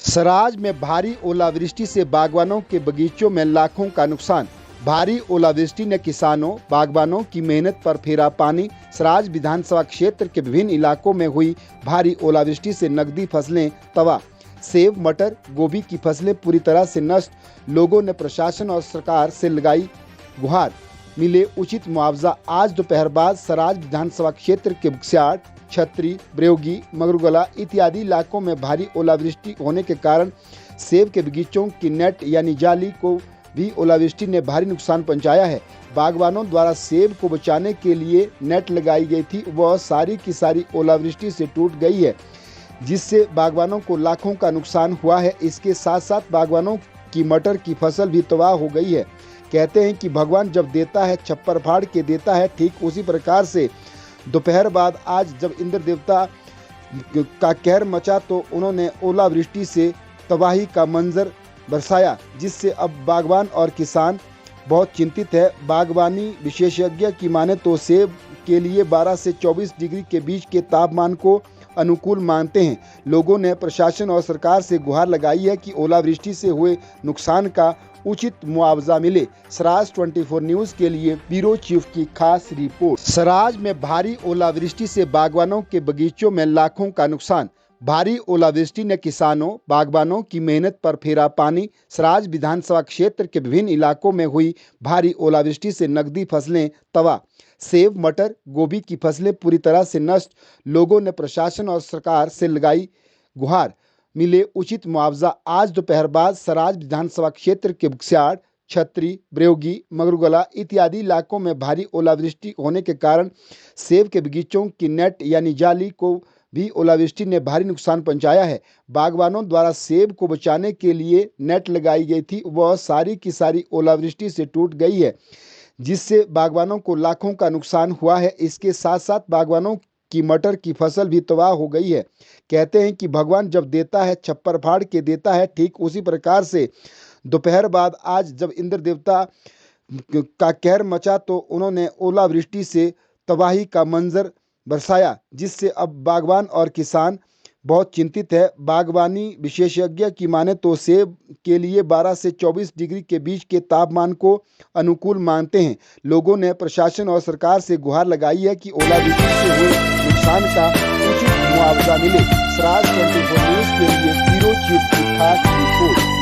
सराज में भारी ओलावृष्टि से बागवानों के बगीचों में लाखों का नुकसान। भारी ओलावृष्टि ने किसानों बागवानों की मेहनत पर फेरा पानी। सराज विधानसभा क्षेत्र के विभिन्न इलाकों में हुई भारी ओलावृष्टि से नकदी फसलें तबाह। सेब, मटर, गोभी की फसलें पूरी तरह से नष्ट। लोगों ने प्रशासन और सरकार से लगाई गुहार, मिले उचित मुआवजा। आज दोपहर बाद सराज विधानसभा क्षेत्र के बुक्स्यार्ड, छतरी, ब्रेवगी, मगरुगला इत्यादि इलाकों में भारी ओलावृष्टि होने के कारण सेब के बगीचों की नेट यानी जाली को भी ओलावृष्टि ने भारी नुकसान पहुंचाया है। बागवानों द्वारा सेब को बचाने के लिए नेट लगाई गई थी, वह सारी की सारी ओलावृष्टि से टूट गई है, जिससे बागवानों को लाखों का नुकसान हुआ है। इसके साथ साथ बागवानों की मटर की फसल भी तबाह हो गई है। कहते हैं कि भगवान जब देता है छप्पर फाड़ के देता है, ठीक उसी प्रकार से दोपहर बाद आज जब इंद्र देवता का कहर मचा तो उन्होंने ओलावृष्टि से तबाही का मंजर बरसाया, जिससे अब बागवान और किसान बहुत चिंतित है। बागवानी विशेषज्ञ की माने तो सेब के लिए 12 से 24 डिग्री के बीच के तापमान को अनुकूल मानते हैं। लोगों ने प्रशासन और सरकार से गुहार लगाई है कि ओलावृष्टि से हुए नुकसान का उचित मुआवजा मिले। सराज 24 न्यूज़ के लिए ब्यूरो चीफ की खास रिपोर्ट। सराज में भारी ओलावृष्टि से बागवानों के बगीचों में लाखों का नुकसान। भारी ओलावृष्टि ने किसानों बागवानों की मेहनत पर फेरा पानी। सराज विधानसभा क्षेत्र के विभिन्न इलाकों में हुई भारी ओलावृष्टि से नकदी फसलें तबाह। सेब, मटर, गोभी की फसलें पूरी तरह से नष्ट। लोगों ने प्रशासन और सरकार से लगाई गुहार, मिले उचित मुआवजा। आज दोपहर बाद सराज विधानसभा क्षेत्र के बुक्स्यार्ड, छतरी, ब्रेवगी, मगरुगला इत्यादि इलाकों में भारी ओलावृष्टि होने के कारण सेब के बगीचों की नेट यानी जाली को भी ओलावृष्टि ने भारी नुकसान पहुंचाया है। बागवानों द्वारा सेब को बचाने के लिए नेट लगाई गई थी, वह सारी की सारी ओलावृष्टि से टूट गई है, जिससे बागवानों को लाखों का नुकसान हुआ है। इसके साथ साथ बागवानों की मटर की फसल भी तबाह हो गई है। कहते हैं कि भगवान जब देता है छप्पर फाड़ के देता है, ठीक उसी प्रकार से दोपहर बाद आज जब इंद्र देवता का कहर मचा तो उन्होंने ओलावृष्टि से तबाही का मंजर बरसाया, जिससे अब बागवान और किसान बहुत चिंतित है। बागवानी विशेषज्ञ की माने तो सेब के लिए 12 से 24 डिग्री के बीच के तापमान को अनुकूल मानते हैं। लोगों ने प्रशासन और सरकार से गुहार लगाई है कि ओलावृष्टि से हुए नुकसान का उचित मुआवजा मिले। सराज 24 न्यूज़ के लिए ब्यूरो चीफ की खास रिपोर्ट।